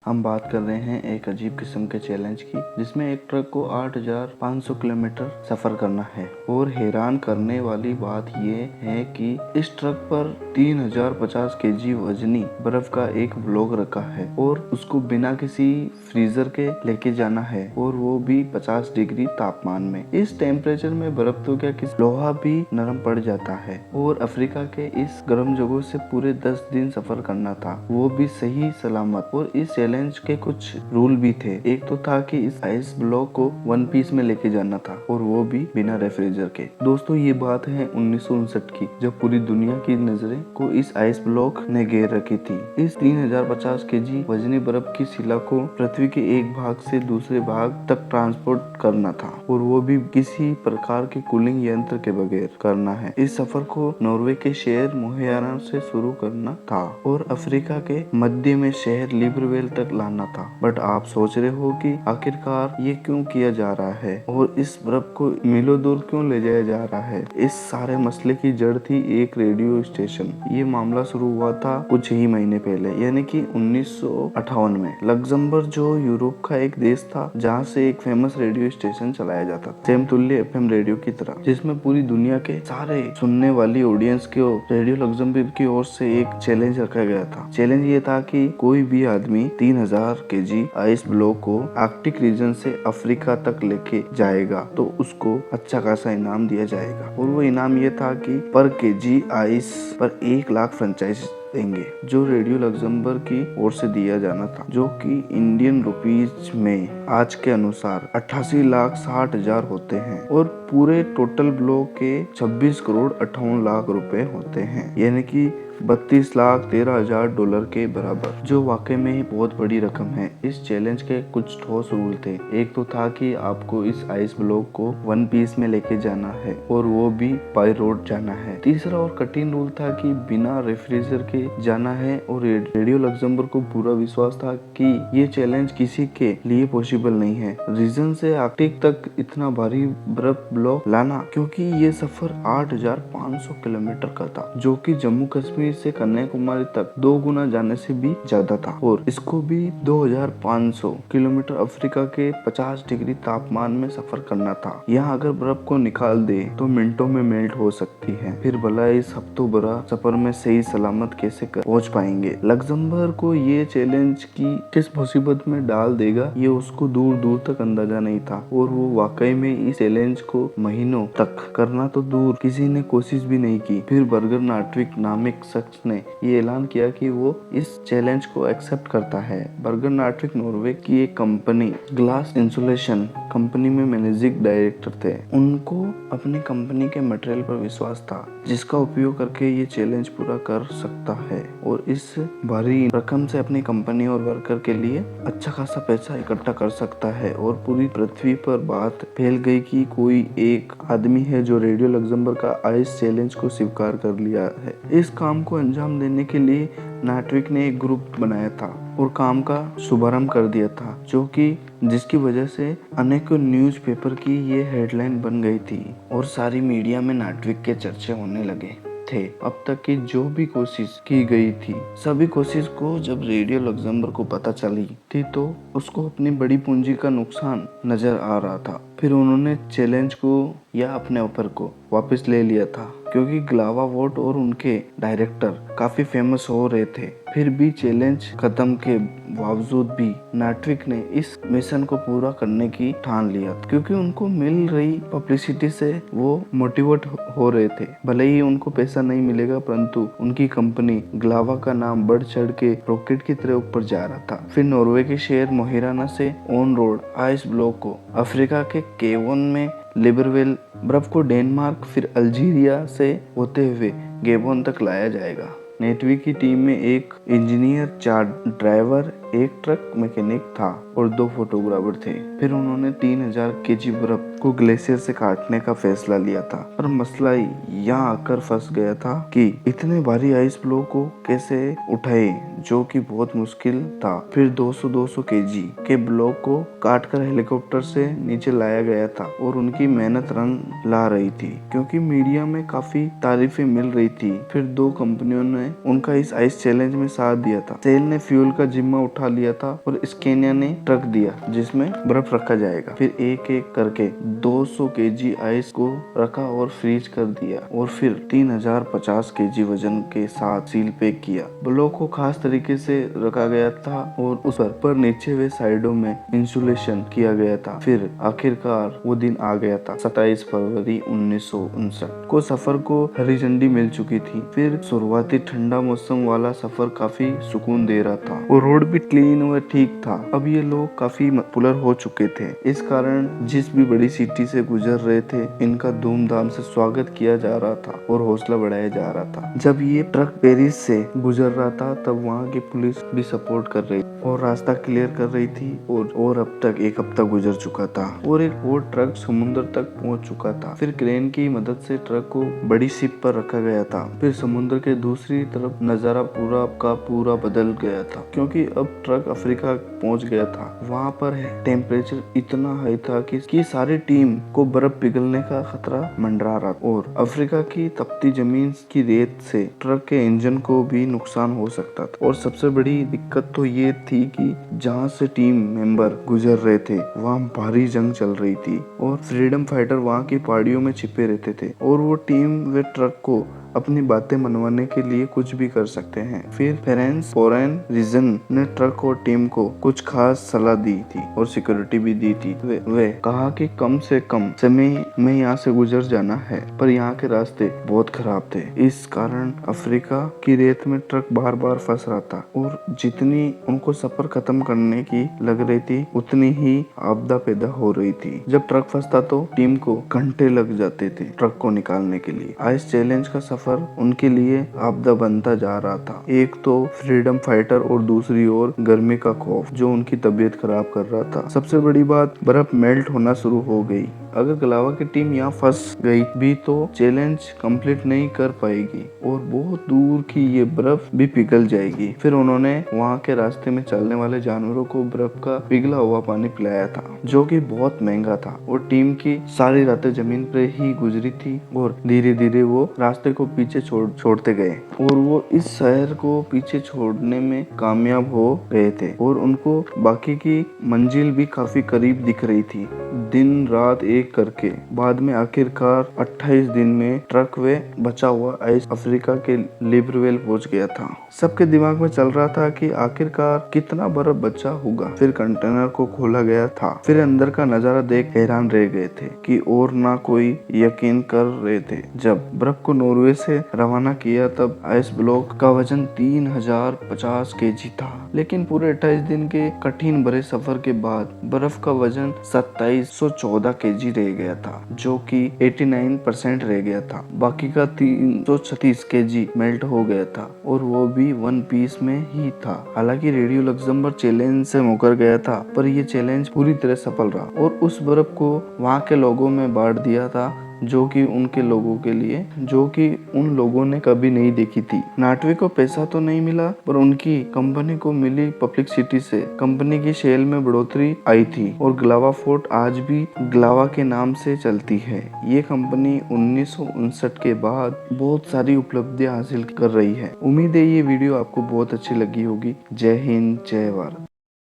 हम बात कर रहे हैं एक अजीब किस्म के चैलेंज की, जिसमें एक ट्रक को 8,500 किलोमीटर सफर करना है। और हैरान करने वाली बात ये है कि इस ट्रक पर 3,050 केजी वजनी बर्फ का एक ब्लॉक रखा है और उसको बिना किसी फ्रीजर के लेके जाना है, और वो भी 50 डिग्री तापमान में। इस टेम्परेचर में बर्फ तो क्या, किस लोहा भी नरम पड़ जाता है। और अफ्रीका के इस गर्म जगह से पूरे 10 दिन सफर करना था, वो भी सही सलामत। और इस चैलेंज के कुछ रूल भी थे। एक तो था कि इस आइस ब्लॉक को वन पीस में लेके जाना था, और वो भी बिना रेफ्रिजरेटर के। दोस्तों, ये बात है 1959 की, जब पूरी दुनिया की नजरें को इस आइस ब्लॉक ने घेर रखी थी। इस 3,050 केजी वजनी बर्फ की शिला को पृथ्वी के एक भाग से दूसरे भाग तक ट्रांसपोर्ट करना था, और वो भी किसी प्रकार के कूलिंग यंत्र के बगैर करना है। इस सफर को नॉर्वे के शहर मोहियाना से शुरू करना था और अफ्रीका के मध्य में शहर लिब्रवेल तक लाना था। बट आप सोच रहे हो कि आखिरकार ये क्यों किया जा रहा है, और इस बर्फ को मीलों दूर क्यों ले जाया जा रहा है? इस सारे मसले की जड़ थी एक रेडियो स्टेशन। ये मामला शुरू हुआ था कुछ ही महीने पहले, यानी कि 1958 में। लग्जमबर्ग जो यूरोप का एक देश था, जहाँ से एक फेमस रेडियो स्टेशन चलाया जाता था, सेम तुल्य एफएम रेडियो की तरह, जिसमें पूरी दुनिया के सारे सुनने वाली ऑडियंस को रेडियो लग्जमबर्ग की ओर से एक चैलेंज रखा गया था। चैलेंज ये था कि कोई भी आदमी 3,000 केजी आइस ब्लॉक को आर्कटिक रीजन से अफ्रीका तक लेके जाएगा तो उसको अच्छा खासा इनाम दिया जाएगा। और वो इनाम ये था कि पर केजी आइस पर 1 लाख फ्रेंचाइज देंगे, जो रेडियो लग्जमबर्ग की ओर से दिया जाना था, जो कि इंडियन रुपीज में आज के अनुसार 88,60,000 होते हैं। और पूरे टोटल ब्लॉक के 26,58,00,000 रुपए होते हैं, यानी कि 32,13,000 डॉलर के बराबर, जो वाकई में ही बहुत बड़ी रकम है। इस चैलेंज के कुछ ठोस रूल थे। एक तो था कि आपको इस आइस ब्लॉक को वन पीस में लेके जाना है, और वो भी बाय रोड जाना है। तीसरा और कठिन रूल था कि बिना रेफ्रिजरेटर के जाना है, और रेडियो लग्जमबर्ग को पूरा विश्वास था कि ये चैलेंज किसी के लिए पॉसिबल नहीं है। रीजन से आर्कटिक तक इतना भारी बर्फ ब्लॉक लाना, क्योंकि ये सफर 8,500 किलोमीटर का था, जो कि जम्मू कश्मीर से कन्याकुमारी तक 2 गुना जाने से भी ज्यादा था। और इसको भी 2,500 किलोमीटर अफ्रीका के 50 डिग्री तापमान में सफर करना था। यहाँ अगर बर्फ को निकाल दे तो मिनटों में मेल्ट हो सकती है। फिर भला इस हफ्तों बड़ा सफर में सही सलामत कैसे पहुंच पाएंगे? लग्जमबर्ग को ये चैलेंज की किस मुसीबत में डाल देगा, ये उसको दूर दूर तक अंदाजा नहीं था। और वो वाकई में इस चैलेंज को महीनों तक करना तो दूर, किसी ने कोशिश भी नहीं की। फिर बर्गर नार्टविक नामक शख्स ने ये ऐलान किया कि वो इस चैलेंज को एक्सेप्ट करता है। बर्गर नार्टविक नॉर्वे की एक कंपनी ग्लास इंसुलेशन कंपनी में मैनेजिंग डायरेक्टर थे। उनको अपनी कंपनी के मटेरियल पर विश्वास था, जिसका उपयोग करके ये चैलेंज पूरा कर सकता है, और इस भारी रकम से अपनी कंपनी और वर्कर के लिए अच्छा खासा पैसा इकट्ठा कर सकता है। और पूरी पृथ्वी पर बात फैल गई कि कोई एक आदमी है जो रेडियो लग्जमबर्ग का आइस चैलेंज को स्वीकार कर लिया है। इस काम को अंजाम देने के लिए नार्टविक ने एक ग्रुप बनाया था और काम का शुभारंभ कर दिया था, जिसकी वजह से अनेकों न्यूज़पेपर की ये हेडलाइन बन गई थी, और सारी मीडिया में नार्टविक के चर्चे होने लगे थे। अब तक की जो भी कोशिश की गई थी, सभी कोशिश को जब रेडियो लग्जमबर्ग को पता चली थी, तो उसको अपनी बड़ी पूंजी का नुकसान नजर आ रहा था। फिर उन्होंने चैलेंज को या अपने ऑफर को वापस ले लिया था, क्योंकि ग्लावा वोट और उनके डायरेक्टर काफी फेमस हो रहे थे। फिर भी चैलेंज खत्म के बावजूद भी नार्टविक ने इस मिशन को पूरा करने की ठान लिया, क्योंकि उनको मिल रही पब्लिसिटी से वो मोटिवेट हो रहे थे। भले ही उनको पैसा नहीं मिलेगा, परंतु उनकी कंपनी ग्लावा का नाम बढ़ चढ़ के रॉकेट की तरह ऊपर जा रहा था। फिर नॉर्वे के शहर मोहिराना से ऑन रोड आइस ब्लॉक को अफ्रीका के केवन में लिब्रवेल, बर्फ को डेनमार्क, फिर अल्जीरिया से होते हुए गेबोन तक लाया जाएगा। नेटवी की टीम में एक इंजीनियर, 4 ड्राइवर, एक ट्रक मैकेनिक था और 2 फोटोग्राफर थे। फिर उन्होंने 3,000 केजी बर्फ को ग्लेशियर से काटने का फैसला लिया था। पर मसला यहाँ आकर फंस गया था कि इतने भारी आइस ब्लॉक को कैसे उठाए, जो कि बहुत मुश्किल था। फिर 200-200 केजी के ब्लॉक को काटकर हेलीकॉप्टर से नीचे लाया गया था और उनकी मेहनत रंग ला रही थी क्योंकि मीडिया में काफी तारीफें मिल रही थी। फिर 2 कंपनियों ने उनका इस आइस चैलेंज में साथ दिया था। सेल ने फ्यूल का जिम्मा उठा लिया था और स्केनिया ने ट्रक दिया जिसमें बर्फ रखा जाएगा। फिर एक एक करके 200 केजी आइस को रखा और फ्रीज कर दिया और फिर 3050 केजी वजन के साथ सील पैक किया। ब्लॉक को खास तरीके से रखा गया था और उस पर नीचे वे साइडों में इंसुलेशन किया गया था। फिर आखिरकार वो दिन आ गया था। 27 फरवरी 1959 को सफर को हरी झंडी मिल चुकी थी। फिर शुरुआती ठंडा मौसम वाला सफर काफी सुकून दे रहा था और रोड भी क्लीन व ठीक था। अब ये लोग काफी पॉपुलर हो चुके थे, इस कारण जिस भी बड़ी सिटी से गुजर रहे थे इनका धूमधाम से स्वागत किया जा रहा था और हौसला बढ़ाया जा रहा था। जब ये ट्रक पेरिस से गुजर रहा था तब वहाँ की पुलिस भी सपोर्ट कर रही और रास्ता क्लियर कर रही थी और अब तक 1 हफ्ता गुजर चुका था और एक और ट्रक समुद्र तक पहुंच चुका था। फिर क्रेन की मदद से ट्रक को बड़ी शिप पर रखा गया था। फिर समुद्र के दूसरी तरफ नजारा पूरा का पूरा बदल गया था क्योंकि अब ट्रक अफ्रीका पहुंच गया था। वहां पर टेम्परेचर इतना हाई था कि सारी टीम को बर्फ पिघलने का खतरा मंडरा रहा और अफ्रीका की तपती जमीन की रेत से ट्रक के इंजन को भी नुकसान हो सकता था। और सबसे बड़ी दिक्कत तो ये थी कि जहाँ से टीम मेंबर गुजर रहे थे वहाँ भारी जंग चल रही थी और फ्रीडम फाइटर वहाँ की पहाड़ियों में छिपे रहते थे और वो टीम वे ट्रक को अपनी बातें मनवाने के लिए कुछ भी कर सकते हैं। फिर फेरेंस फॉरेन रीजन ने ट्रक और टीम को कुछ खास सलाह दी थी और सिक्योरिटी भी दी थी। वे कहा कि कम से कम समय में यहाँ से गुजर जाना है, पर यहाँ के रास्ते बहुत खराब थे। इस कारण अफ्रीका की रेत में ट्रक बार बार फंस रहा था और जितनी उनको सफर खत्म करने की लग रही थी उतनी ही आपदा पैदा हो रही थी। जब ट्रक फंसता तो टीम को घंटे लग जाते थे ट्रक को निकालने के लिए। आइस चैलेंज का सफर उनके लिए आपदा बनता जा रहा था। एक तो फ्रीडम फाइटर और दूसरी ओर गर्मी का खौफ जो उनकी तबीयत खराब कर रहा था। सबसे बड़ी बात, बर्फ मेल्ट होना शुरू हो गई। अगर गलावा की टीम यहाँ फंस गई भी तो चैलेंज कंप्लीट नहीं कर पाएगी और बहुत दूर की ये बर्फ भी पिघल जाएगी। फिर उन्होंने वहाँ के रास्ते में चलने वाले जानवरों को बर्फ का पिघला हुआ पानी पिलाया था जो कि बहुत महंगा था और टीम की सारी रातें जमीन पर ही गुजरी थी और धीरे धीरे वो रास्ते को पीछे छोड़ते गए और वो इस शहर को पीछे छोड़ने में कामयाब हो गए थे और उनको बाकी की मंजिल भी काफी करीब दिख रही थी। दिन रात एक करके बाद में आखिरकार 28 दिन में ट्रक वे बचा हुआ आइस अफ्रीका के लिब्रविल पहुंच गया था। सबके दिमाग में चल रहा था कि आखिरकार कितना बर्फ बचा होगा। फिर कंटेनर को खोला गया था। फिर अंदर का नजारा देख हैरान रह गए थे कि और ना कोई यकीन कर रहे थे। जब बर्फ को नॉर्वे से रवाना किया तब आइस ब्लॉक का वजन 3050 केजी था, लेकिन पूरे 28 दिन के कठिन भरे सफर के बाद बर्फ का वजन 2714 केजी रह गया था जो कि 89% रह गया था। बाकी का 336 केजी मेल्ट हो गया था और वो भी 1 पीस में ही था। हालांकि रेडियो लग्जमबर्ग चैलेंज से मुकर गया था पर ये चैलेंज पूरी तरह सफल रहा और उस बर्फ को वहाँ के लोगों में बांट दिया था जो कि उनके लोगों के लिए जो कि उन लोगों ने कभी नहीं देखी थी। नाटवी को पैसा तो नहीं मिला पर उनकी कंपनी को मिली पब्लिसिटी से कंपनी की शेल में बढ़ोतरी आई थी और ग्लावा फोर्ट आज भी ग्लावा के नाम से चलती है। ये कंपनी 1959 के बाद बहुत सारी उपलब्धियां हासिल कर रही है। उम्मीद है ये वीडियो आपको बहुत अच्छी लगी होगी। जय हिंद, जय भारत।